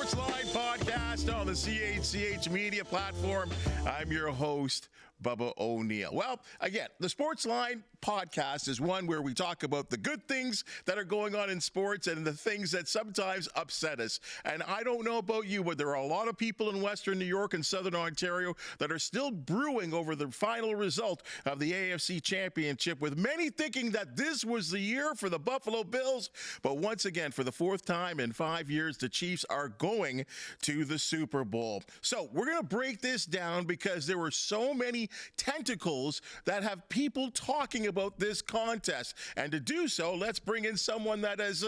Sportsline Podcast on the CHCH media platform. I'm your host, Bubba O'Neil. Well, again, the Sportsline Podcast is one where we talk about the good things that are going on in sports and the things that sometimes upset us. And I don't know about you, but there are a lot of people in Western New York and Southern Ontario that are still brewing over the final result of the AFC Championship, with many thinking that this was the year for the Buffalo Bills. But once again, for the fourth time in 5 years, the Chiefs are going to the Super Bowl. So we're going to break this down because there were so many tentacles that have people talking about this contest. And to do so, let's bring in someone that is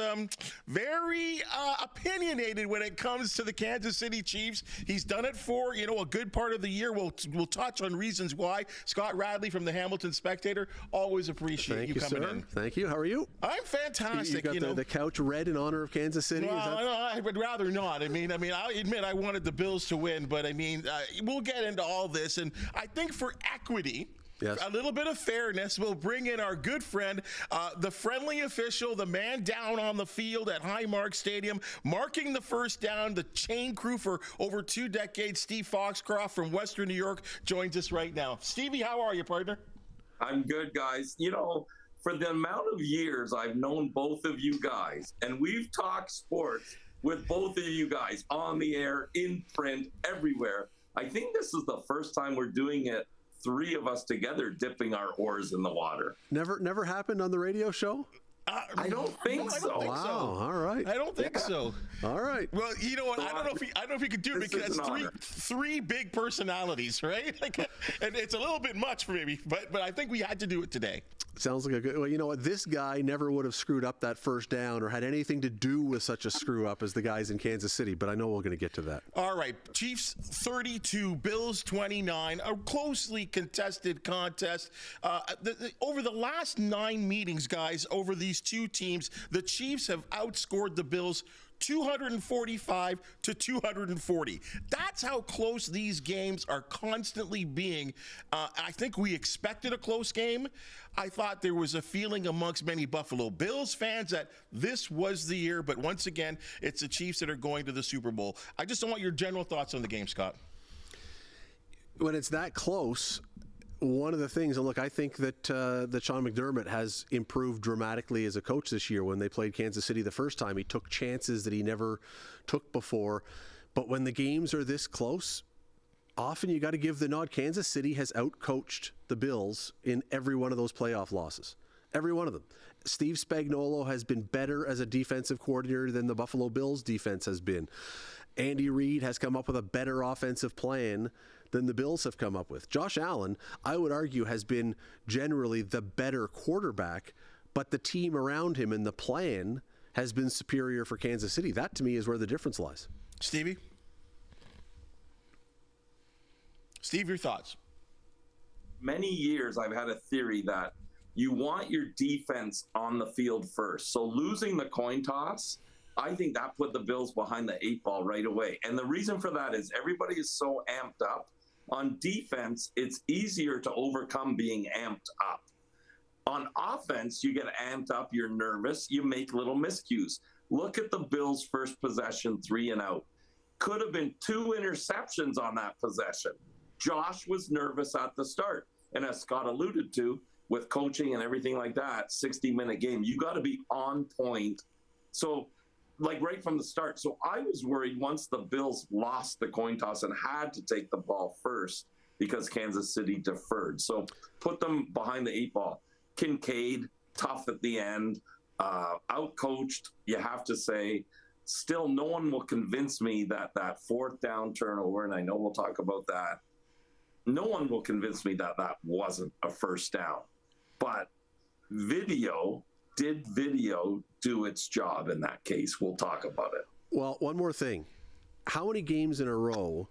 very opinionated when it comes to the Kansas City Chiefs. He's done it for, a good part of the year. We'll touch on reasons why. Scott Radley from the Hamilton Spectator, always appreciate you coming in. Thank you. How are you? I'm fantastic. You got the couch red in honor of Kansas City? No, I would rather not. I admit I wanted the Bills to win, but we'll get into all this. And I think for equity, yes, a little bit of fairness, we'll bring in our good friend, the friendly official, the man down on the field at Highmark Stadium, marking the first down, the chain crew for over 2 decades, Steve Foxcroft from Western New York joins us right now. Stevie, how are you, partner? I'm good, guys. For the amount of years I've known both of you guys, and we've talked sports with both of you guys on the air, in print, everywhere, I think this is the first time we're doing it, 3 of us together dipping our oars in the water. Never happened on the radio show? I don't think so. Wow, all right. I don't think so. All right. Well, you know what? I don't know if you could do it because three big personalities, right? And it's a little bit much for me, but I think we had to do it today. Sounds like a good. Well, you know what? This guy never would have screwed up that first down or had anything to do with such a screw up as the guys in Kansas City. But I know we're going to get to that. All right, Chiefs 32, Bills 29, a closely contested contest. Over the last 9 meetings, guys, over these 2 teams, the Chiefs have outscored the Bills 245 to 240. That's how close these games are constantly being. I think we expected a close game. I thought there was a feeling amongst many Buffalo Bills fans that this was the year, but once again, it's the Chiefs that are going to the Super Bowl. I just want your general thoughts on the game, Scott. When it's that close, one of the things, and look, I think that Sean McDermott has improved dramatically as a coach this year. When they played Kansas City the first time, he took chances that he never took before. But when the games are this close, often you got to give the nod. Kansas City has outcoached the Bills in every one of those playoff losses. Every one of them. Steve Spagnuolo has been better as a defensive coordinator than the Buffalo Bills defense has been. Andy Reid has come up with a better offensive plan than the Bills have come up with. Josh Allen, I would argue, has been generally the better quarterback, but the team around him and the plan has been superior for Kansas City. That, to me, is where the difference lies. Stevie? Steve, your thoughts? Many years I've had a theory that you want your defense on the field first. So losing the coin toss, I think that put the Bills behind the 8 ball right away. And the reason for that is everybody is so amped up. On defense, it's easier to overcome being amped up. On offense, you get amped up, you're nervous, you make little miscues. Look at the Bills' first possession, 3 and out. Could have been 2 interceptions on that possession. Josh was nervous at the start. And as Scott alluded to, with coaching and everything like that, 60-minute game, you got to be on point. So, right from the start. So I was worried once the Bills lost the coin toss and had to take the ball first because Kansas City deferred. So put them behind the 8 ball. Kincaid, tough at the end, outcoached, you have to say. Still, no one will convince me that 4th down turnover, and I know we'll talk about that, no one will convince me that wasn't a first down. But did video do its job in that case? We'll talk about it. Well, one more thing. How many games in a row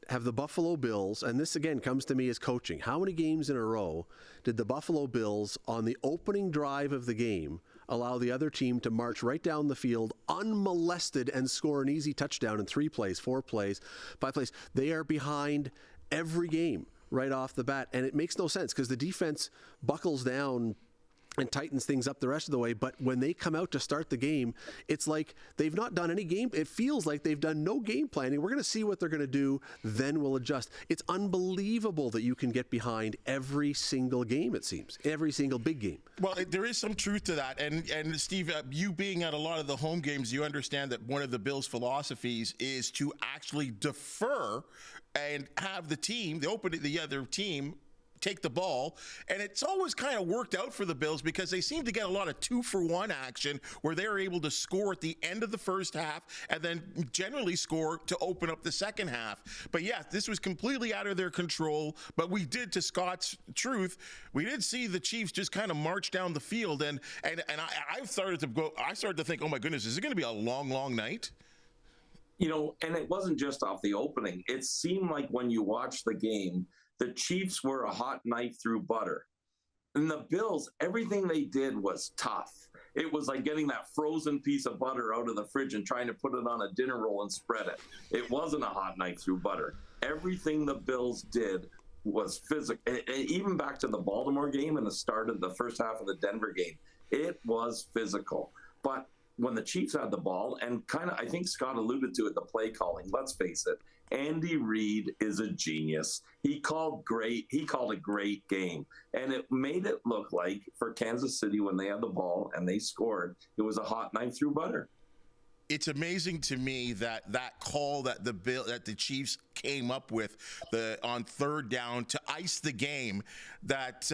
have the Buffalo Bills, and this again comes to me as coaching, how many games in a row did the Buffalo Bills on the opening drive of the game allow the other team to march right down the field unmolested and score an easy touchdown in 3 plays, 4 plays, 5 plays? They are behind every game right off the bat, and it makes no sense because the defense buckles down and tightens things up the rest of the way. But when they come out to start the game, it's like they've not done any game. It feels like they've done no game planning. We're going to see what they're going to do, then we'll adjust. It's unbelievable that you can get behind every single game, it seems. Every single big game. Well, there is some truth to that. And Steve, you being at a lot of the home games, you understand that one of the Bills' philosophies is to actually defer and have the other team take the ball, and it's always kind of worked out for the Bills because they seem to get a lot of 2-for-1 action where they're able to score at the end of the first half and then generally score to open up the second half. But yeah, this was completely out of their control, but we did, to Scott's truth, we did see the Chiefs just kind of march down the field, and I started to think, oh my goodness, is it going to be a long night? You know, and it wasn't just off the opening. It seemed like when you watch the game, the Chiefs were a hot knife through butter. And the Bills, everything they did was tough. It was like getting that frozen piece of butter out of the fridge and trying to put it on a dinner roll and spread it. It wasn't a hot knife through butter. Everything the Bills did was physical. Even back to the Baltimore game and the start of the first half of the Denver game, it was physical. But when the Chiefs had the ball, and kind of, I think Scott alluded to it, the play calling, let's face it, Andy Reid is a genius. He called a great game. And it made it look like for Kansas City, when they had the ball and they scored, it was a hot knife through butter. It's amazing to me that call that the Chiefs came up with on third down to ice the game, that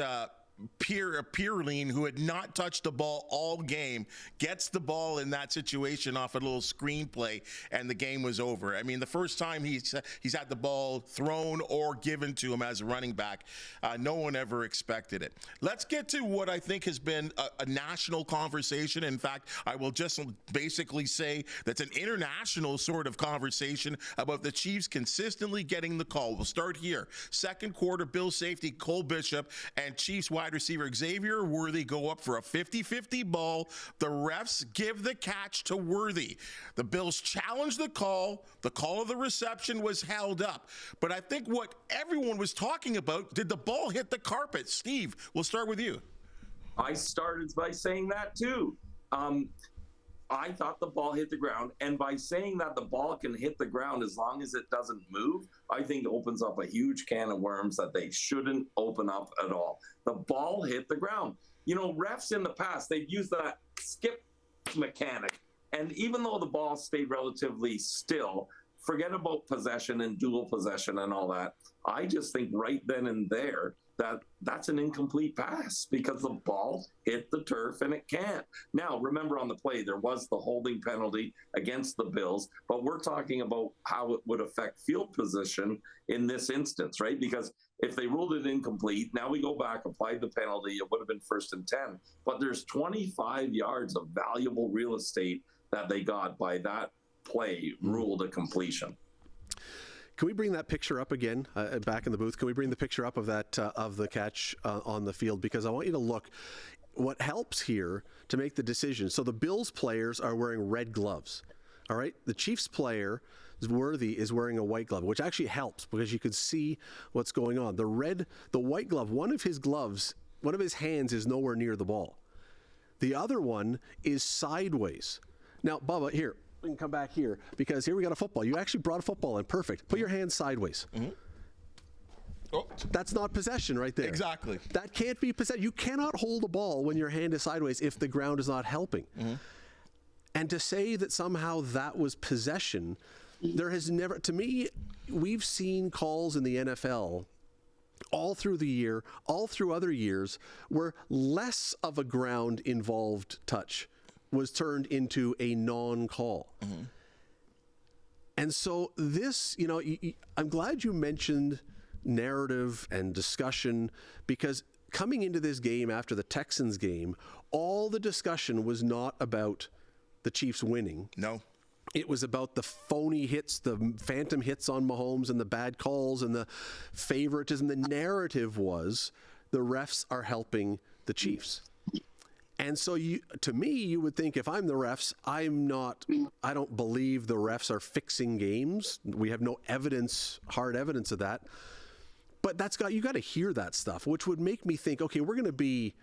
Pierline, who had not touched the ball all game, gets the ball in that situation off a little screenplay, and the game was over. I mean, the first time he's had the ball thrown or given to him as a running back, no one ever expected it. Let's get to what I think has been a national conversation. In fact, I will just basically say that's an international sort of conversation about the Chiefs consistently getting the call. We'll start here. Second quarter, Bills safety Cole Bishop and Chiefs wide receiver Xavier Worthy go up for a 50-50 ball. The refs give the catch to Worthy. The Bills challenge the call. The call of the reception was held up. But I think what everyone was talking about, did the ball hit the carpet? Steve, we'll start with you. I started by saying that too. I thought the ball hit the ground, and by saying that the ball can hit the ground as long as it doesn't move, I think it opens up a huge can of worms that they shouldn't open up at all. The ball hit the ground. You know, refs in the past, they've used that skip mechanic, and even though the ball stayed relatively still, forget about possession and dual possession and all that. I just think right then and there that's an incomplete pass because the ball hit the turf and it can't. Now, remember on the play, there was the holding penalty against the Bills, but we're talking about how it would affect field position in this instance, right? Because if they ruled it incomplete, now we go back, applied the penalty, it would have been 1st and 10. But there's 25 yards of valuable real estate that they got by that play ruled a completion. Can we bring that picture up again, back in the booth? Can we bring the picture up of that of the catch on the field? Because I want you to look. What helps here to make the decision. So the Bills players are wearing red gloves. All right. The Chiefs player, Worthy, is wearing a white glove, which actually helps because you can see what's going on. The white glove, one of his hands is nowhere near the ball. The other one is sideways. Now, Bubba, here. We can come back here because here we got a football. You actually brought a football in. Perfect. Put your hand sideways. Mm-hmm. Oh. That's not possession right there. Exactly. That can't be possession. You cannot hold a ball when your hand is sideways if the ground is not helping. Mm-hmm. And to say that somehow that was possession, there has never, to me, we've seen calls in the NFL all through the year, all through other years, where less of a ground involved touch was turned into a non-call. Mm-hmm. And so this, I'm glad you mentioned narrative and discussion, because coming into this game after the Texans game, all the discussion was not about the Chiefs winning. No. It was about the phony hits, the phantom hits on Mahomes and the bad calls and the favoritism. The narrative was the refs are helping the Chiefs. And so to me, you would think if I'm the refs, I don't believe the refs are fixing games. We have no hard evidence of that. But you got to hear that stuff, which would make me think, okay, we're going to be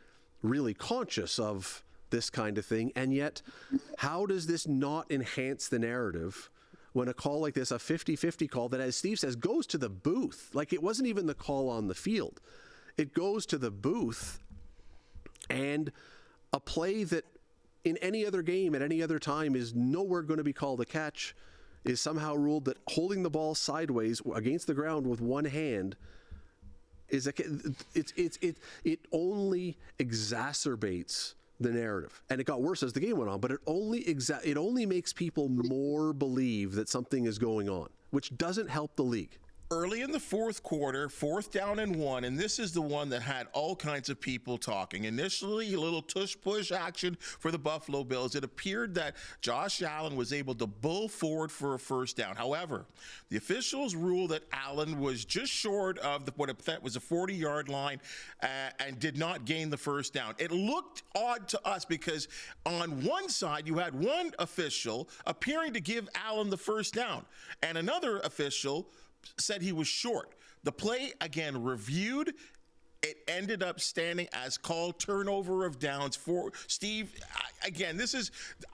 really conscious of this kind of thing. And yet, how does this not enhance the narrative when a call like this, a 50-50 call that, as Steve says, goes to the booth? Like, it wasn't even the call on the field. It goes to the booth, and a play that in any other game at any other time is nowhere going to be called a catch is somehow ruled that holding the ball sideways against the ground with one hand is it only exacerbates the narrative. And it got worse as the game went on, but it only makes people more believe that something is going on, which doesn't help the league. Early in the fourth quarter, 4th down and 1, and this is the one that had all kinds of people talking. Initially, a little tush-push action for the Buffalo Bills. It appeared that Josh Allen was able to bull forward for a first down. However, the officials ruled that Allen was just short of what was a 40-yard line and did not gain the first down. It looked odd to us because on one side, you had one official appearing to give Allen the first down, and another official said he was short. The play, again, reviewed. It ended up standing as called turnover of downs for Steve. Again,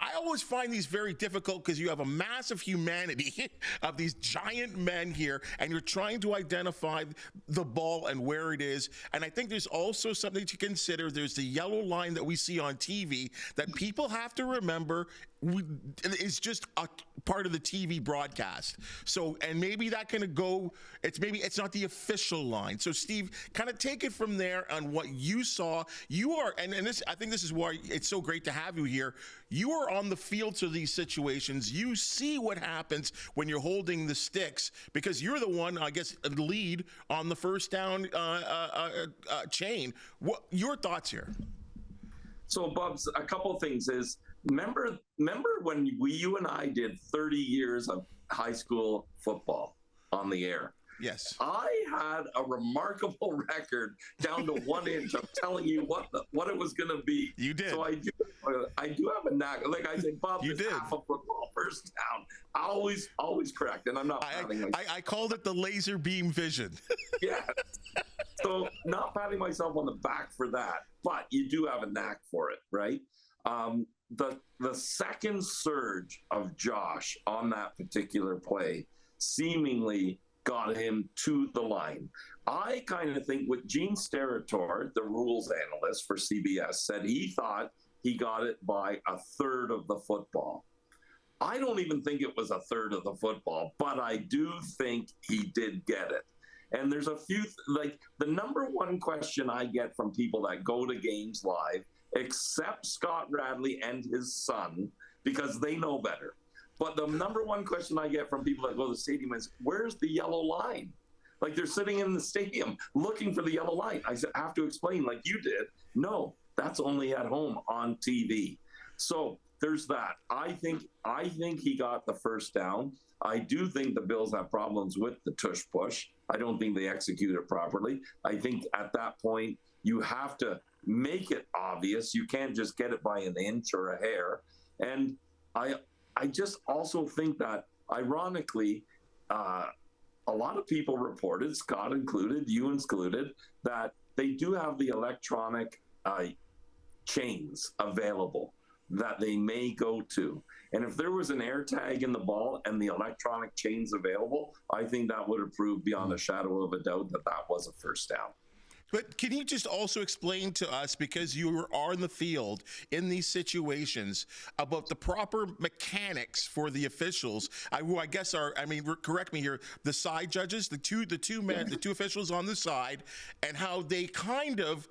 I always find these very difficult because you have a massive humanity of these giant men here, and you're trying to identify the ball and where it is. And I think there's also something to consider. There's the yellow line that we see on TV that people have to remember is just a part of the TV broadcast. So, and maybe that can go, it's not the official line. So Steve, kind of take it from there on what you saw. You are, and this, I think this is why it's so great to have you here. You are on the field to these situations. You see what happens when you're holding the sticks because you're the one, I guess, lead on the first down chain. What your thoughts here? So, Bubs, a couple of things is, remember when you and I did 30 years of high school football on the air? Yes. I had a remarkable record down to 1 inch of telling you what it was going to be. You did. So I do have a knack. Like I said, Bob, you did. Half a football first down. Always correct. And I'm not patting myself. I called it the laser beam vision. Yeah. So not patting myself on the back for that, but you do have a knack for it, right? The second surge of Josh on that particular play seemingly got him to the line. I kind of think what Gene Steratore, the rules analyst for CBS, said he thought he got it by a third of the football. I don't even think it was a third of the football, but I do think he did get it. And there's a few, like the number one question I get from people that go to games live, except Scott Radley and his son, because they know better. But the number one question I get from people that go to the stadium is, where's the yellow line? Like they're sitting in the stadium looking for the yellow line. I have to explain like you did. No, that's only at home on TV. So there's that. I think he got the first down. I do think the Bills have problems with the tush push. I don't think they execute it properly. I think at that point you have to make it obvious. You can't just get it by an inch or a hair. And I just also think that, ironically, a lot of people reported, Scott included, you included, that they do have the electronic chains available that they may go to. And if there was an air tag in the ball and the electronic chains available, I think that would have proved beyond a shadow of a doubt that that was a first down. But can you just also explain to us, because you are on the field in these situations, about the proper mechanics for the officials, who I guess are, I mean, correct me here, the side judges, the two officials on the side, and how they kind of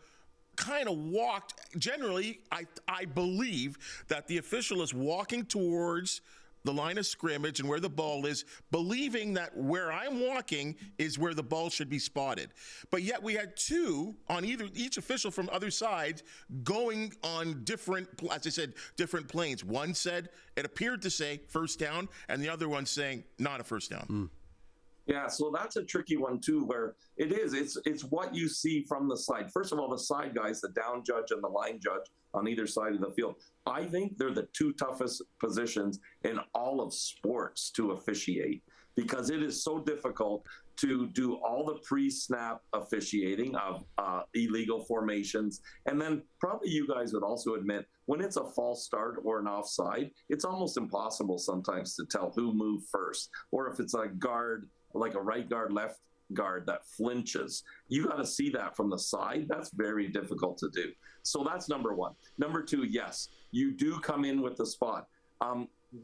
walked. Generally, I believe that the official is walking towards the line of scrimmage and where the ball is, believing that where I'm walking is where the ball should be spotted. But yet we had two on each official from other sides going on different, as I said, different planes. One said, it appeared to say first down, and the other one saying not a first down. Yeah, so that's a tricky one too, where it's what you see from the side. First of all, the side guys, the down judge and the line judge on either side of the field, I think they're the two toughest positions in all of sports to officiate, because it is so difficult to do all the pre-snap officiating of illegal formations. And then probably you guys would also admit, when it's a false start or an offside, it's almost impossible sometimes to tell who moved first. Or if it's a guard, like a right guard, left guard that flinches, you got to see that from the side. That's very difficult to do. So that's number one. Number two, yes, you do come in with the spot.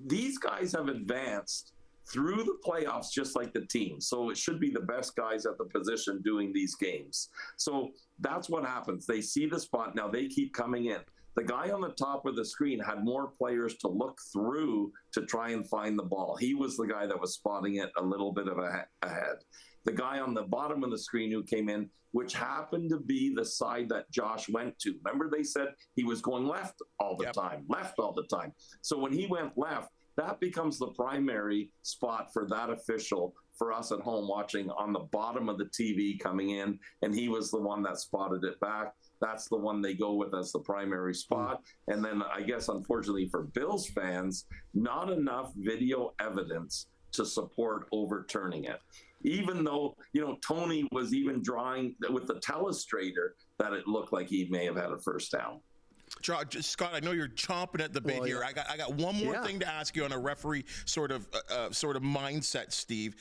These guys have advanced through the playoffs just like the team. So it should be the best guys at the position doing these games. So that's what happens. They see the spot. Now they keep coming in. The guy on the top of the screen had more players to look through to try and find the ball. He was the guy that was spotting it a little bit of ahead. The guy on the bottom of the screen who came in, which happened to be the side that Josh went to. Remember, they said he was going left all the time, left all the time. So when he went left, that becomes the primary spot for that official for us at home watching on the bottom of the TV coming in, and he was the one that spotted it back. That's the one they go with as the primary spot. And then I guess, unfortunately for Bills fans, not enough video evidence to support overturning it. Even though, Tony was even drawing with the telestrator that it looked like he may have had a first down. Scott, I know you're chomping at the bit here. I got one more thing to ask you on a referee sort of mindset, Steve.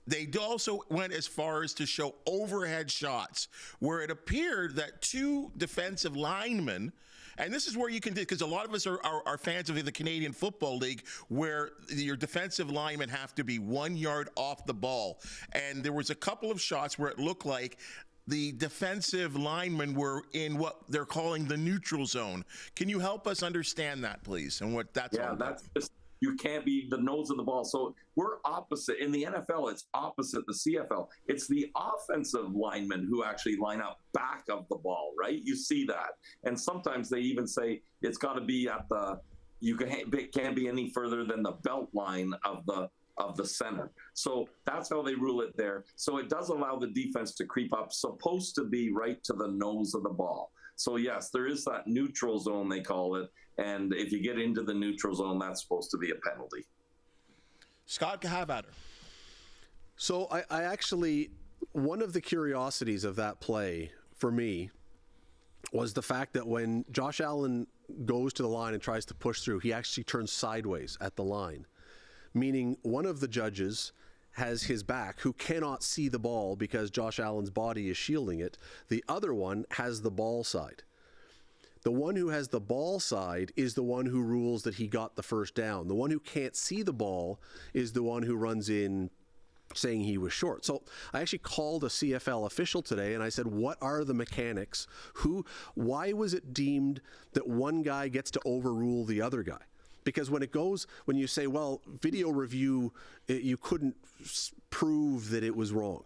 They also went as far as to show overhead shots where it appeared that two defensive linemen, and this is where you can do, because a lot of us are fans of the Canadian Football League, where your defensive linemen have to be 1 yard off the ball. And there was a couple of shots where it looked like the defensive linemen were in what they're calling the neutral zone. Can you help us understand that, please, and what that's all about? That's just, you can't be the nose of the ball. So we're opposite. In the NFL, it's opposite the CFL. It's the offensive linemen who actually line up back of the ball, right? You see that. And sometimes they even say it's got to be at it can't be any further than the belt line of the center. So that's how they rule it there. So it does allow the defense to creep up, supposed to be right to the nose of the ball. So yes, there is that neutral zone, they call it. And if you get into the neutral zone, that's supposed to be a penalty. Scott, have at her. So I actually, one of the curiosities of that play for me was the fact that when Josh Allen goes to the line and tries to push through, he actually turns sideways at the line. Meaning one of the judges has his back, who cannot see the ball because Josh Allen's body is shielding it. The other one has the ball side. The one who has the ball side is the one who rules that he got the first down. The one who can't see the ball is the one who runs in saying he was short. So I actually called a CFL official today and I said, what are the mechanics? Why was it deemed that one guy gets to overrule the other guy? Because when you say, well, video review, you couldn't prove that it was wrong.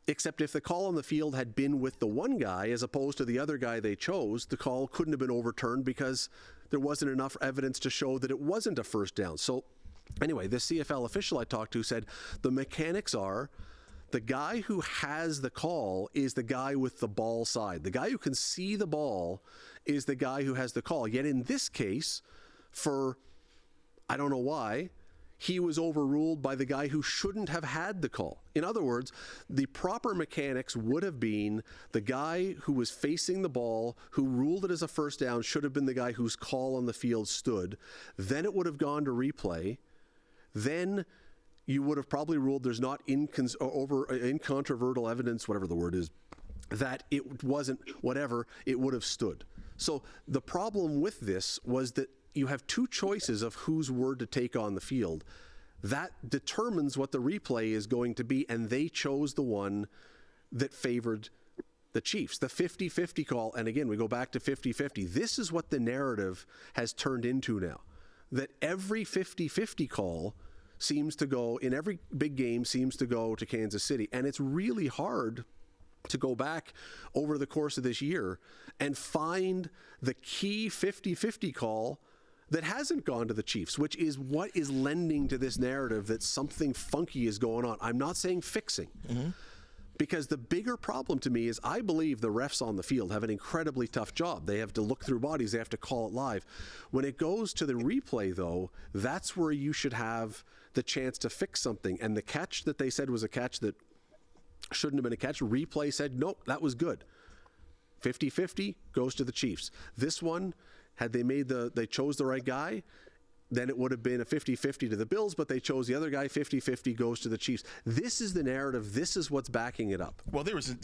Except if the call on the field had been with the one guy as opposed to the other guy they chose, the call couldn't have been overturned because there wasn't enough evidence to show that it wasn't a first down. So anyway, the CFL official I talked to said the mechanics are the guy who has the call is the guy with the ball side. The guy who can see the ball is the guy who has the call. Yet in this case, for I don't know why, he was overruled by the guy who shouldn't have had the call. In other words, the proper mechanics would have been the guy who was facing the ball, who ruled it as a first down, should have been the guy whose call on the field stood. Then it would have gone to replay. Then you would have probably ruled there's not incontrovertible evidence, whatever the word is, that it wasn't whatever, it would have stood. So the problem with this was that you have two choices of whose word to take on the field. That determines what the replay is going to be, and they chose the one that favored the Chiefs. The 50-50 call, and again, we go back to 50-50. This is what the narrative has turned into now. That every 50-50 call seems to go, in every big game, seems to go to Kansas City. And it's really hard to go back over the course of this year and find the key 50-50 call that hasn't gone to the Chiefs, which is what is lending to this narrative that something funky is going on. I'm not saying fixing, because the bigger problem to me is I believe the refs on the field have an incredibly tough job. They have to look through bodies. They have to call it live. When it goes to the replay, though, that's where you should have the chance to fix something. And the catch that they said was a catch that Shouldn't have been a catch. Replay said, nope, that was good. 50-50 goes to the Chiefs. This one, had they chose the right guy, then it would have been a 50-50 to the Bills, but they chose the other guy. 50-50 goes to the Chiefs. This is the narrative. This is what's backing it up. Well, there was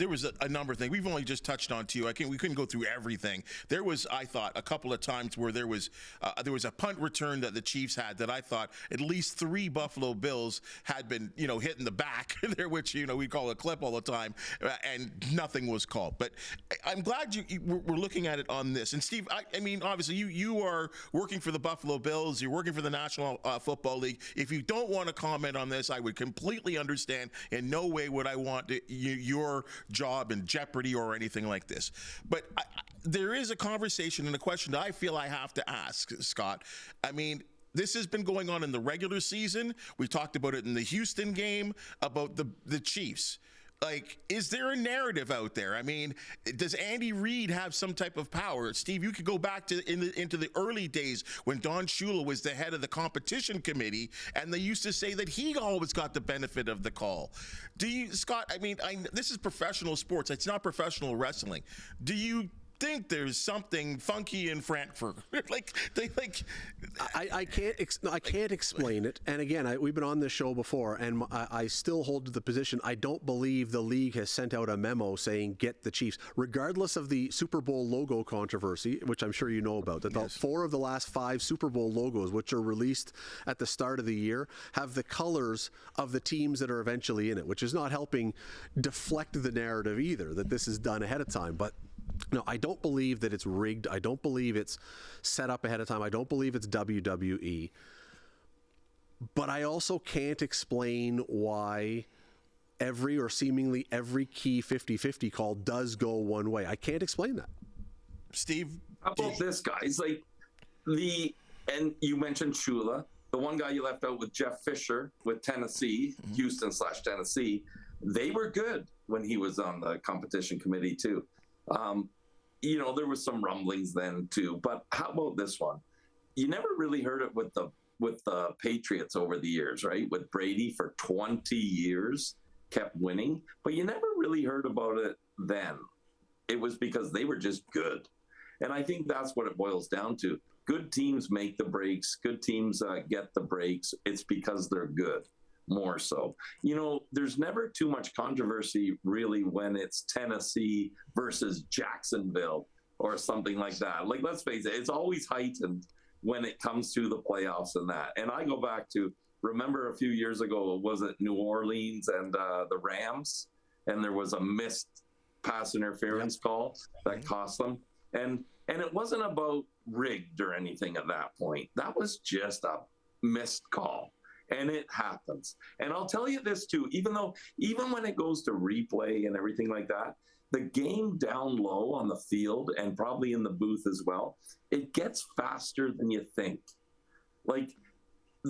a number of things. We've only just touched on two. We couldn't go through everything. There was, I thought, a couple of times where there was a punt return that the Chiefs had that I thought at least 3 Buffalo Bills had been, hit in the back there, which, we call a clip all the time, and nothing was called. But I'm glad we're looking at it on this. And Steve, I mean, obviously you are working for the Buffalo Bills. You're working for the National Football League. If you don't want to comment on this, I would completely understand. In no way would I want your job in jeopardy or anything like this. But there is a conversation and a question that I feel I have to ask, Scott. I mean, this has been going on in the regular season. We talked about it in the Houston game about the Chiefs. Like, is there a narrative out there? I mean, does Andy Reid have some type of power? Steve, you could go back to into the early days when Don Shula was the head of the competition committee, and they used to say that he always got the benefit of the call. Do you, Scott? I mean, this is professional sports. It's not professional wrestling. Do you think there's something funky in Frankfurt? I can't explain it. And again, we've been on this show before, and I still hold to the position. I don't believe the league has sent out a memo saying get the Chiefs, regardless of the Super Bowl logo controversy, which I'm sure you know about. That yes. 4 of the last 5 Super Bowl logos, which are released at the start of the year, have the colors of the teams that are eventually in it, which is not helping deflect the narrative either, that this is done ahead of time. But no, I don't believe that it's rigged. I don't believe it's set up ahead of time. I don't believe it's WWE. But I also can't explain why seemingly every key 50-50 call does go one way. I can't explain that. Steve? How about this, guys? And you mentioned Shula. The one guy you left out with Jeff Fisher with Tennessee, Houston/Tennessee, they were good when he was on the competition committee too. There was some rumblings then too, but how about this one? You never really heard it with the Patriots over the years, right? With Brady for 20 years, kept winning, but you never really heard about it then. It was because they were just good. And I think that's what it boils down to. Good teams make the breaks. Good teams get the breaks. It's because they're good. More so. There's never too much controversy really when it's Tennessee versus Jacksonville or something like that. Like, let's face it, it's always heightened when it comes to the playoffs and that. And I go back to, remember a few years ago, was it New Orleans and the Rams? And there was a missed pass interference call that cost them. And it wasn't about rigged or anything at that point. That was just a missed call. And it happens. And I'll tell you this too, even when it goes to replay and everything like that, the game down low on the field and probably in the booth as well, it gets faster than you think. Like,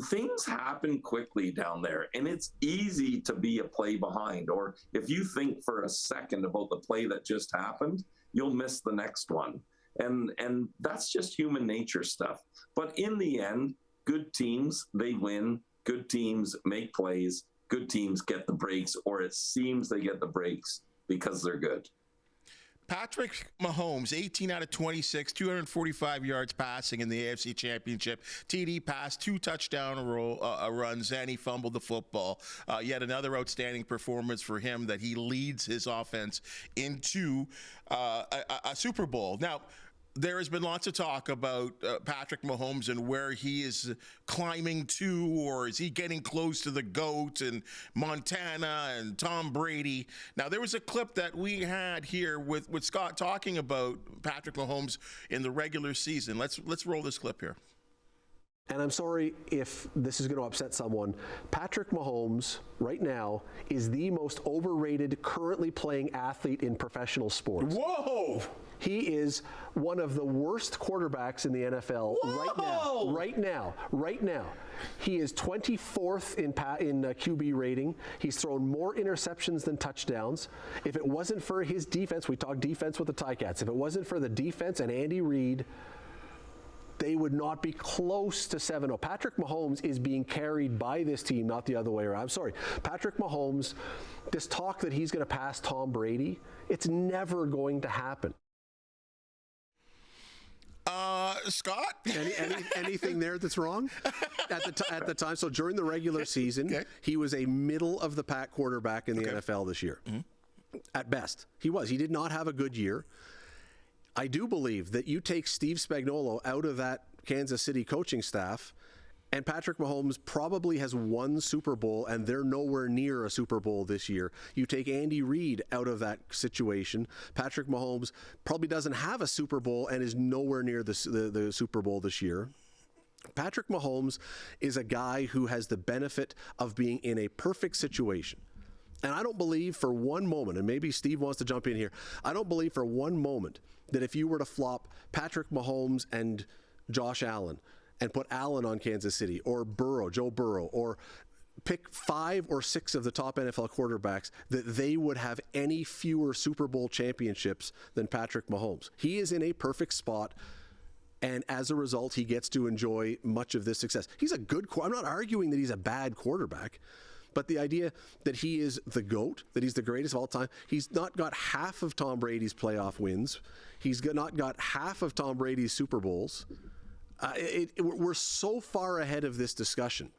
things happen quickly down there, and it's easy to be a play behind. Or if you think for a second about the play that just happened, you'll miss the next one. And that's just human nature stuff. But in the end, good teams, they win. Good teams make plays. Good teams get the breaks, or it seems they get the breaks because they're good. Patrick Mahomes, 18 out of 26, 245 yards passing in the AFC Championship. TD pass, 2 touchdown runs, and he fumbled the football. Yet another outstanding performance for him that he leads his offense into a Super Bowl. Now, there has been lots of talk about Patrick Mahomes and where he is climbing to, or is he getting close to the GOAT and Montana and Tom Brady. Now, there was a clip that we had here with Scott talking about Patrick Mahomes in the regular season. Let's roll this clip here. And I'm sorry if this is going to upset someone. Patrick Mahomes, right now, is the most overrated currently playing athlete in professional sports. Whoa! He is one of the worst quarterbacks in the NFL right now. He is 24th in QB rating. He's thrown more interceptions than touchdowns. If it wasn't for his defense, we talk defense with the Ticats. If it wasn't for the defense and Andy Reid, they would not be close to 7-0. Patrick Mahomes is being carried by this team, not the other way around. I'm sorry. Patrick Mahomes, this talk that he's going to pass Tom Brady, it's never going to happen. Scott? Anything there that's wrong? At the time, so during the regular season, he was a middle-of-the-pack quarterback in the NFL this year. At best. He was. He did not have a good year. I do believe that you take Steve Spagnuolo out of that Kansas City coaching staff, and Patrick Mahomes probably has one Super Bowl, and they're nowhere near a Super Bowl this year. You take Andy Reid out of that situation, Patrick Mahomes probably doesn't have a Super Bowl and is nowhere near the Super Bowl this year. Patrick Mahomes is a guy who has the benefit of being in a perfect situation. And I don't believe for one moment, and maybe Steve wants to jump in here, I don't believe for one moment that if you were to flop Patrick Mahomes and Josh Allen and put Allen on Kansas City, or Joe Burrow, or pick 5 or 6 of the top NFL quarterbacks, that they would have any fewer Super Bowl championships than Patrick Mahomes. He is in a perfect spot, and as a result, he gets to enjoy much of this success. He's a good I'm not arguing that he's a bad quarterback, but the idea that he is the GOAT, that he's the greatest of all time, he's not got half of Tom Brady's playoff wins. He's not got half of Tom Brady's Super Bowls. We're so far ahead of this discussion.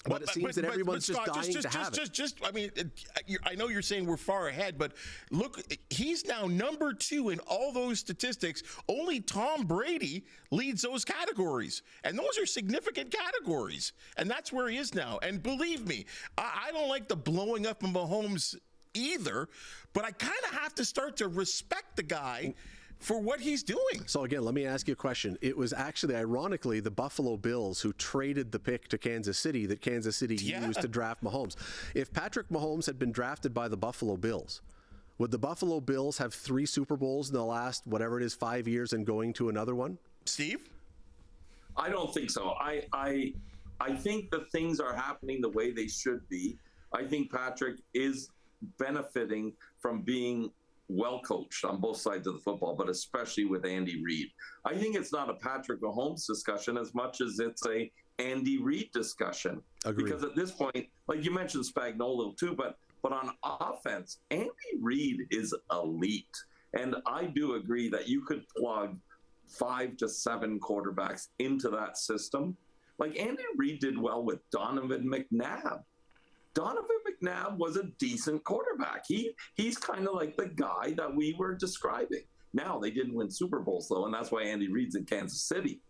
But it seems that everyone's just dying to have it. I mean, I know you're saying we're far ahead, but look, he's now number 2 in all those statistics. Only Tom Brady leads those categories, and those are significant categories, and that's where he is now. And believe me, I don't like the blowing up of Mahomes either, but I kind of have to start to respect the guy for what he's doing. So again, let me ask you a question. It was actually, ironically, the Buffalo Bills who traded the pick to Kansas City that Kansas City used to draft Mahomes. If Patrick Mahomes had been drafted by the Buffalo Bills, would the Buffalo Bills have 3 Super Bowls in the last, whatever it is, 5 years and going to another one? Steve? I don't think so. I think the things are happening the way they should be. I think Patrick is benefiting from being well coached on both sides of the football, but especially with Andy Reid. I think it's not a Patrick Mahomes discussion as much as it's a Andy Reid discussion. Agreed. Because at this point, like you mentioned Spagnuolo too, but on offense, Andy Reid is elite. And I do agree that you could plug 5 to 7 quarterbacks into that system. Like Andy Reid did well with Donovan McNabb. Donovan McNabb was a decent quarterback. He's kind of like the guy that we were describing. Now, they didn't win Super Bowls, though, and that's why Andy Reid's in Kansas City.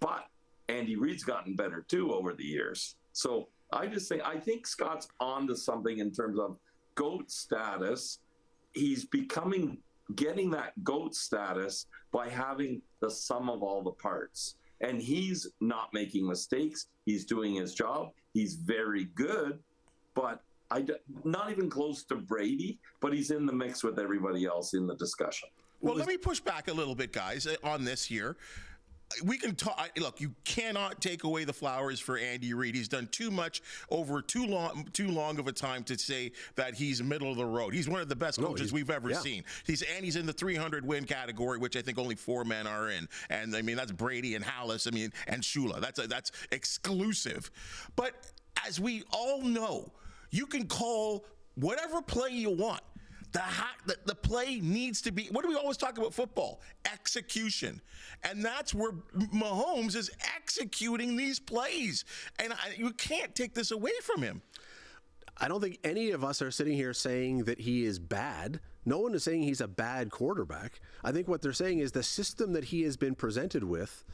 But Andy Reid's gotten better, too, over the years. So I think Scott's onto something in terms of GOAT status. He's getting that GOAT status by having the sum of all the parts. And he's not making mistakes. He's doing his job. He's very good. But not even close to Brady, but he's in the mix with everybody else in the discussion. Well, let me push back a little bit, guys, on this here. We can talk. Look, you cannot take away the flowers for Andy Reid. He's done too much over too long of a time to say that he's middle of the road. He's one of the best coaches we've ever seen. He's in the 300 win category, which I think only 4 men are in. And I mean, that's Brady and Hallis. I mean, and Shula. That's exclusive. But as we all know, you can call whatever play you want. The play needs to be, what do we always talk about football? Execution. And that's where Mahomes is executing these plays. And you can't take this away from him. I don't think any of us are sitting here saying that he is bad. No one is saying he's a bad quarterback. I think what they're saying is the system that he has been presented with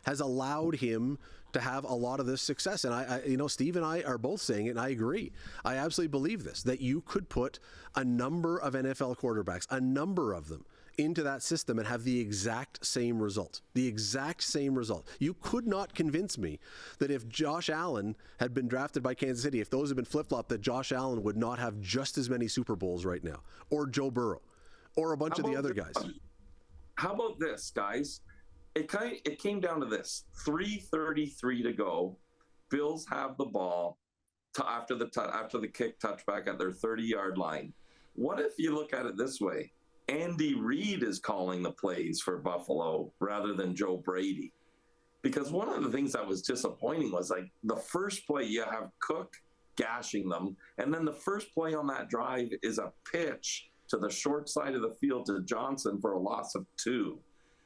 has allowed him to have a lot of this success. And Steve and I are both saying it, and I agree. I absolutely believe this, that you could put a number of NFL quarterbacks, a number of them, into that system and have the exact same result. The exact same result. You could not convince me that if Josh Allen had been drafted by Kansas City, if those had been flip-flopped, that Josh Allen would not have just as many Super Bowls right now, or Joe Burrow, or a bunch of the other guys. How about this, guys? It came down to this: 3:33 to go. Bills have the ball after the kick touchback at their 30-yard line. What if you look at it this way? Andy Reid is calling the plays for Buffalo rather than Joe Brady, Because one of the things that was disappointing was like the first play, you have Cook gashing them, and then the first play on that drive is a pitch to the short side of the field to Johnson for a loss of 2.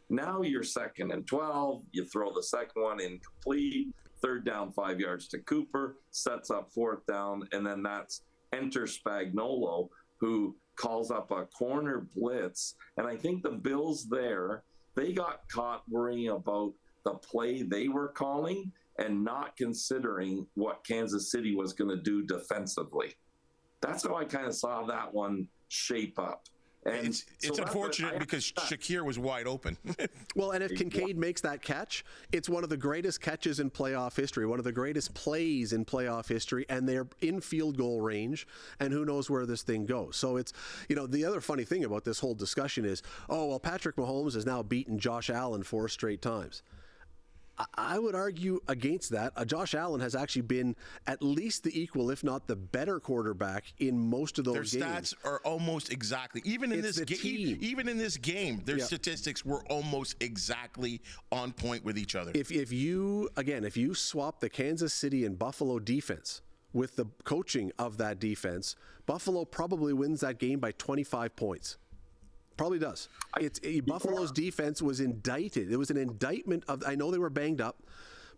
Now you're 2nd and 12. You throw the second one incomplete. 3rd down, 5 yards to Cooper, sets up 4th down, and then that's enter Spagnuolo, who calls up a corner blitz. And I think the Bills there, they got caught worrying about the play they were calling and not considering what Kansas City was going to do defensively. That's how I kind of saw that one shape up. And it's unfortunate because Shakir was wide open. Well, and if Kincaid makes that catch, it's one of the greatest catches in playoff history, one of the greatest plays in playoff history, and they're in field goal range, and who knows where this thing goes. So it's, the other funny thing about this whole discussion is, Patrick Mahomes has now beaten Josh Allen 4 straight times. I would argue against that. Josh Allen has actually been at least the equal, if not the better quarterback in most of those games. Their stats are almost exactly, even in this game, their statistics were almost exactly on point with each other. If you swap the Kansas City and Buffalo defense with the coaching of that defense, Buffalo probably wins that game by 25 points. Probably does. Buffalo's defense was indicted. It was an indictment of, I know they were banged up,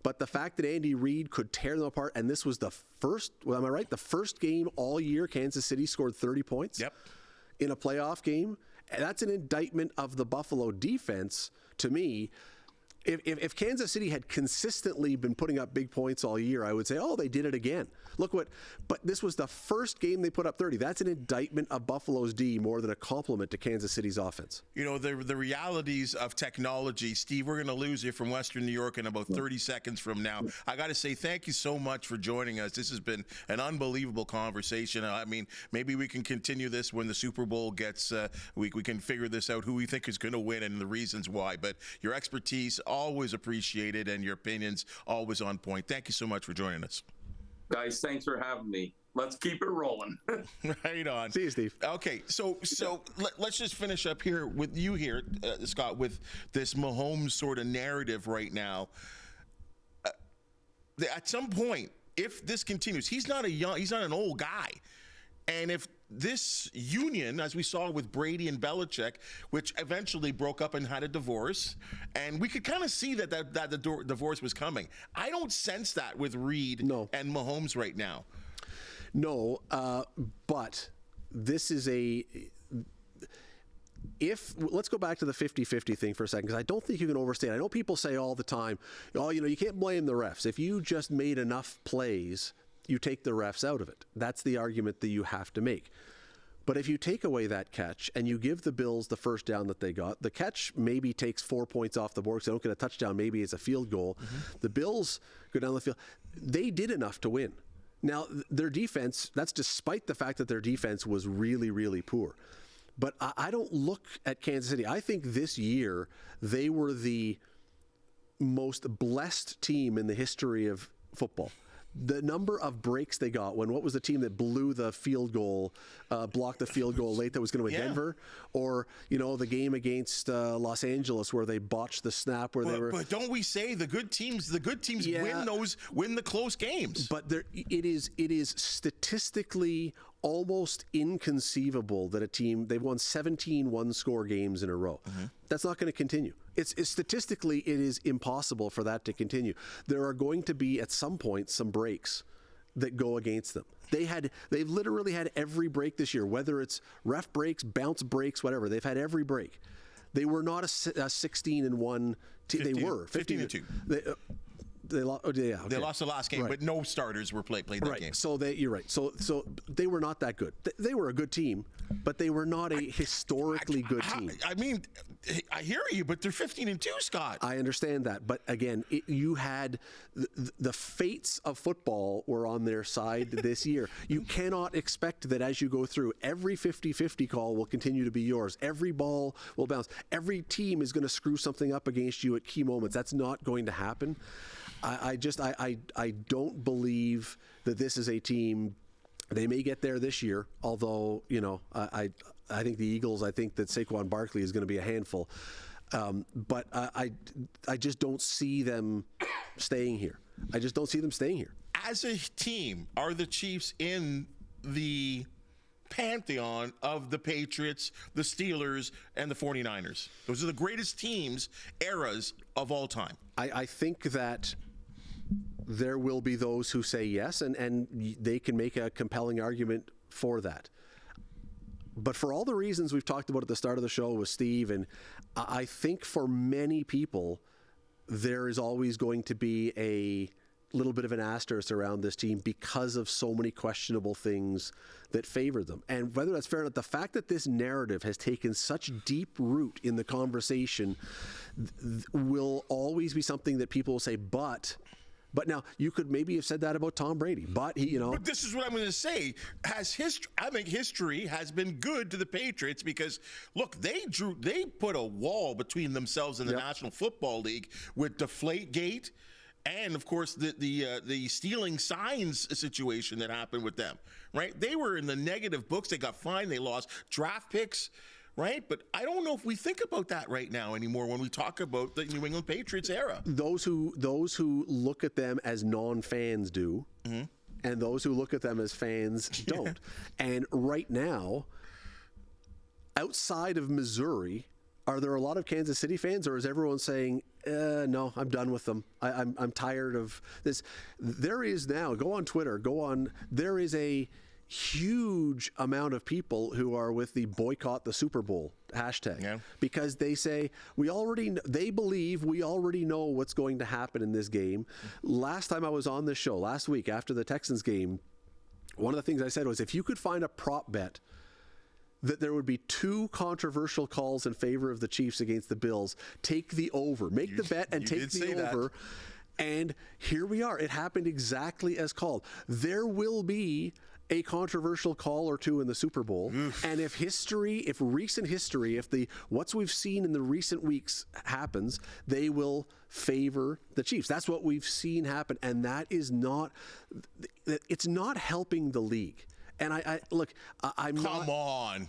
but the fact that Andy Reid could tear them apart, and this was the first, am I right? The first game all year Kansas City scored 30 points in a playoff game. And that's an indictment of the Buffalo defense to me. If Kansas City had consistently been putting up big points all year, I would say, they did it again. But this was the first game they put up 30. That's an indictment of Buffalo's D more than a compliment to Kansas City's offense. The realities of technology, Steve, we're going to lose you from Western New York in about 30 seconds from now. I got to say thank you so much for joining us. This has been an unbelievable conversation. I mean, maybe we can continue this when the Super Bowl gets, we can figure this out, who we think is going to win and the reasons why. But your expertise, always appreciated, and your opinions always on point. Thank you so much for joining us. Guys, thanks for having me. Let's keep it rolling. Right on. See you, Steve. Okay, so let's just finish up here with you here, Scott, with this Mahomes sort of narrative right now. At some point, if this continues, he's not an old guy. And if this union, as we saw with Brady and Belichick, which eventually broke up and had a divorce, and we could kind of see that the divorce was coming. I don't sense that with Reid and Mahomes right now. No, but this is let's go back to the 50-50 thing for a second, because I don't think you can overstate it. I know people say all the time, you can't blame the refs. If you just made enough plays, you take the refs out of it. That's the argument that you have to make. But if you take away that catch and you give the Bills the first down that they got, the catch maybe takes 4 points off the board because they don't get a touchdown, maybe it's a field goal. Mm-hmm. The Bills go down the field. They did enough to win. Now, their defense, that's despite the fact that their defense was really, really poor. But I don't look at Kansas City. I think this year they were the most blessed team in the history of football. The number of breaks they got what was the team that blew the field goal, blocked the field goal late that was going to win Denver? Or, the game against Los Angeles where they botched the snap where they were. But don't we say the good teams win the close games? But it is statistically almost inconceivable that a team, they've won 17 one-score games in a row. Mm-hmm. That's not going to continue. It's statistically, it is impossible for that to continue. There are going to be, at some point, some breaks that go against them. They've literally had every break this year, whether it's ref breaks, bounce breaks, whatever. They've had every break. They were not a 16-1 team. They were 15-2. They lost the last game, but no starters were played that game. So you're right. So they were not that good. They were a good team, but they were not a historically good team. I mean, I hear you, but they're 15-2, Scott. I understand that, but again, you had the fates of football were on their side this year. You cannot expect that as you go through, every 50-50 call will continue to be yours. Every ball will bounce. Every team is going to screw something up against you at key moments. That's not going to happen. I don't believe that this is a team. They may get there this year, although I think the Eagles. I think that Saquon Barkley is going to be a handful. But I just don't see them staying here. I just don't see them staying here. As a team, are the Chiefs in the pantheon of the Patriots, the Steelers, and the 49ers? Those are the greatest teams, eras of all time. I think that there will be those who say yes, and they can make a compelling argument for that. But for all the reasons we've talked about at the start of the show with Steve, and I think for many people, there is always going to be a little bit of an asterisk around this team because of so many questionable things that favor them. And whether that's fair or not, the fact that this narrative has taken such deep root in the conversation will always be something that people will say, but now you could maybe have said that about Tom Brady, but he, But this is what I'm going to say. I think history has been good to the Patriots because look, they put a wall between themselves and the National Football League with Deflategate. And of course, the stealing signs situation that happened with them, right? They were in the negative books. They got fined. They lost draft picks, right? But I don't know if we think about that right now anymore when we talk about the New England Patriots era. Those who look at them as non-fans do, and those who look at them as fans don't. And right now, outside of Missouri, are there a lot of Kansas City fans, or is everyone saying, no, I'm done with them. I'm tired of this. There is now, go on Twitter, there is a huge amount of people who are with the boycott the Super Bowl hashtag because they say they believe we already know what's going to happen in this game. Last time I was on this show, last week after the Texans game, one of the things I said was if you could find a prop bet that there would be 2 controversial calls in favor of the Chiefs against the Bills, take the over. Make the bet and take the over. And here we are. It happened exactly as called. There will be a controversial call or 2 in the Super Bowl. And if recent history, what we've seen in the recent weeks happens, they will favor the Chiefs. That's what we've seen happen. And it's not helping the league. And I'm not. Come on.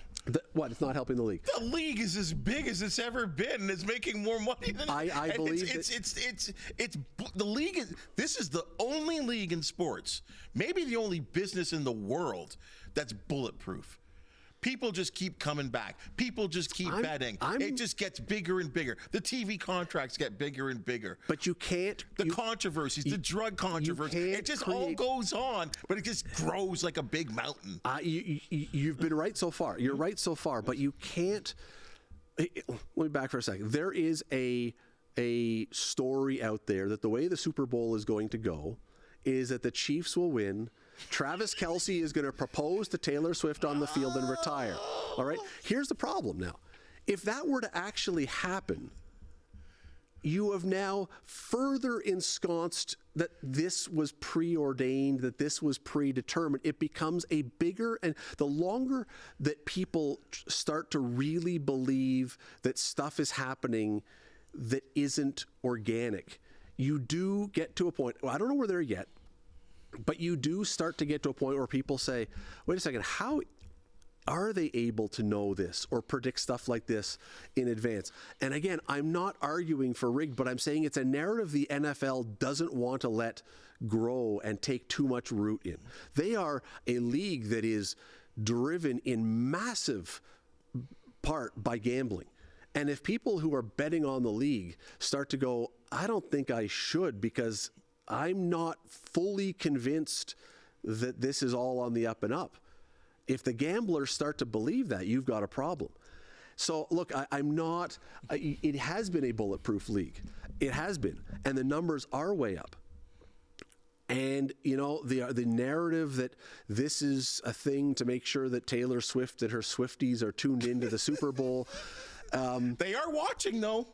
What? It's not helping the league. The league is as big as it's ever been, and it's making more money than I believe. It's the league. This is the only league in sports, maybe the only business in the world that's bulletproof. People just keep coming back. People just keep betting. It just gets bigger and bigger. The TV contracts get bigger and bigger. But you can't. The controversies, the drug controversy, it just all goes on, but it just grows like a big mountain. You've been right so far. You're right so far, but you can't. Let me back for a second. There is a story out there that the way the Super Bowl is going to go is that the Chiefs will win. Travis Kelce is going to propose to Taylor Swift on the field and retire. All right? Here's the problem now. If that were to actually happen, you have now further ensconced that this was preordained, that this was predetermined. It becomes a bigger, and the longer that people start to really believe that stuff is happening that isn't organic, you do get to a point, I don't know where they're yet, but you do start to get to a point where people say, wait a second, how are they able to know this or predict stuff like this in advance? And again, I'm not arguing for rigged, but I'm saying it's a narrative the NFL doesn't want to let grow and take too much root in. They are a league that is driven in massive part by gambling. And if people who are betting on the league start to go, I don't think I should because I'm not fully convinced that this is all on the up and up. If the gamblers start to believe that, you've got a problem. So, look, I'm not. It has been a bulletproof league. It has been. And the numbers are way up. And, the narrative that this is a thing to make sure that Taylor Swift and her Swifties are tuned into the Super Bowl. They are watching, though.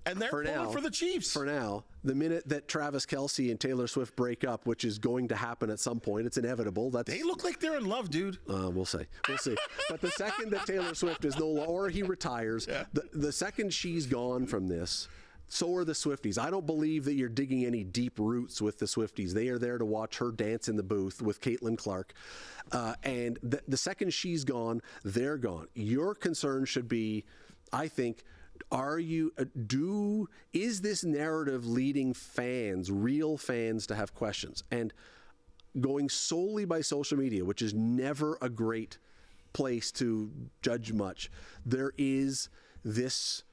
And they're pulling for the Chiefs. For now, the minute that Travis Kelce and Taylor Swift break up, which is going to happen at some point, it's inevitable. They look like they're in love, dude. We'll see. But the second that Taylor Swift is no longer, or he retires, the second she's gone from this, so are the Swifties. I don't believe that you're digging any deep roots with the Swifties. They are there to watch her dance in the booth with Caitlin Clark. And the second she's gone, they're gone. Your concern should be, I think, Is this narrative leading fans, real fans, to have questions? And going solely by social media, which is never a great place to judge much, there is this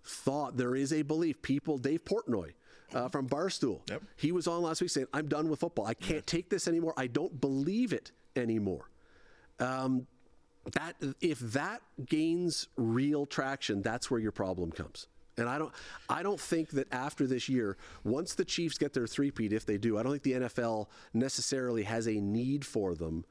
thought, there is a belief. Dave Portnoy from Barstool, he was on last week saying, I'm done with football. I can't take this anymore. I don't believe it anymore. If that gains real traction, that's where your problem comes. And I don't think that after this year, once the Chiefs get their three-peat, if they do, I don't think the NFL necessarily has a need for them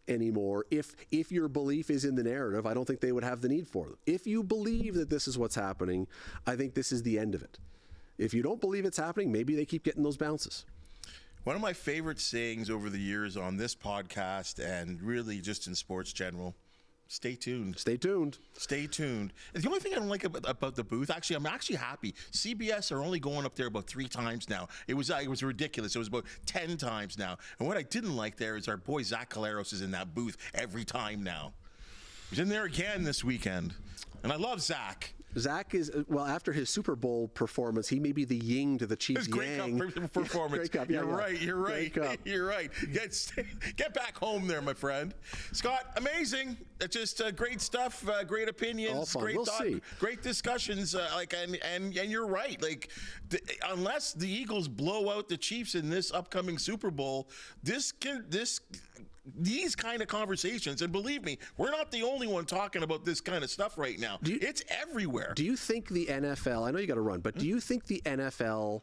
anymore. If your belief is in the narrative, I don't think they would have the need for them. If you believe that this is what's happening, I think this is the end of it. If you don't believe it's happening, maybe they keep getting those bounces. One of my favorite sayings over the years on this podcast and really just in sports general, stay tuned. Stay tuned. Stay tuned. The only thing I don't like about the booth, actually, I'm actually happy. CBS are only going up there about 3 times now. It was ridiculous. It was about 10 times now. And what I didn't like there is our boy Zach Caleros is in that booth every time now. He's in there again this weekend. And I love Zach. Zach is, well, after his Super Bowl performance, he may be the yin to the Chiefs yang. Grey Cup performance. Grey Cup, You're right. You're right. Get back home there, my friend. Scott, amazing. Just great stuff, great opinions, great thought, great discussions. And you're right. Unless the Eagles blow out the Chiefs in this upcoming Super Bowl, these kind of conversations, and believe me, we're not the only one talking about this kind of stuff right now. It's everywhere. Do you think the NFL, I know you got to run, but do you think the NFL,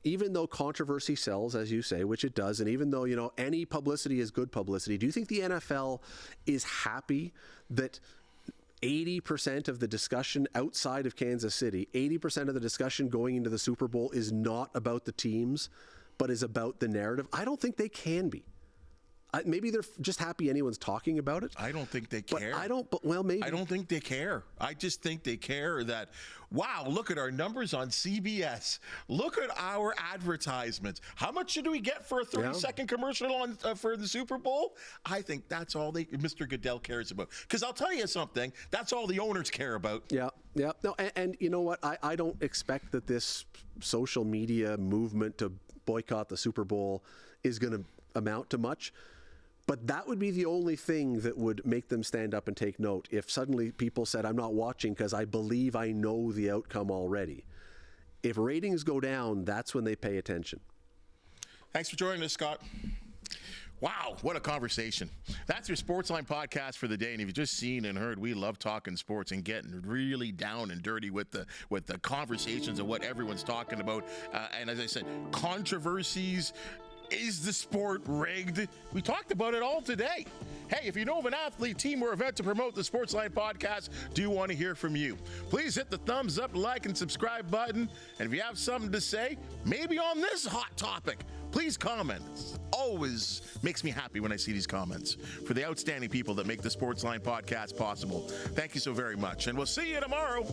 even though controversy sells, as you say, which it does, and even though, any publicity is good publicity, do you think the NFL is happy that 80% of the discussion outside of Kansas City, 80% of the discussion going into the Super Bowl is not about the teams, but is about the narrative? I don't think they can be. Maybe they're just happy anyone's talking about it. I don't think they care. Maybe. I don't think they care. I just think they care that, wow, look at our numbers on CBS. Look at our advertisements. How much should we get for a 30-second commercial on for the Super Bowl? I think that's all Mr. Goodell cares about. Because I'll tell you something, that's all the owners care about. Yeah. No, and you know what? I don't expect that this social media movement to boycott the Super Bowl is going to amount to much. But that would be the only thing that would make them stand up and take note. If suddenly people said, I'm not watching because I believe I know the outcome already. If ratings go down, that's when they pay attention. Thanks for joining us, Scott. Wow, what a conversation. That's your Sportsline podcast for the day. And if you've just seen and heard, we love talking sports and getting really down and dirty with the conversations of what everyone's talking about. And as I said, controversies. Is the sport rigged? We talked about it all today. Hey, if you know of an athlete, team, or event to promote the Sportsline podcast, do want to hear from you. Please hit the thumbs up, like, and subscribe button. And if you have something to say, maybe on this hot topic, please comment. It always makes me happy when I see these comments for the outstanding people that make the Sportsline podcast possible. Thank you so very much. And we'll see you tomorrow.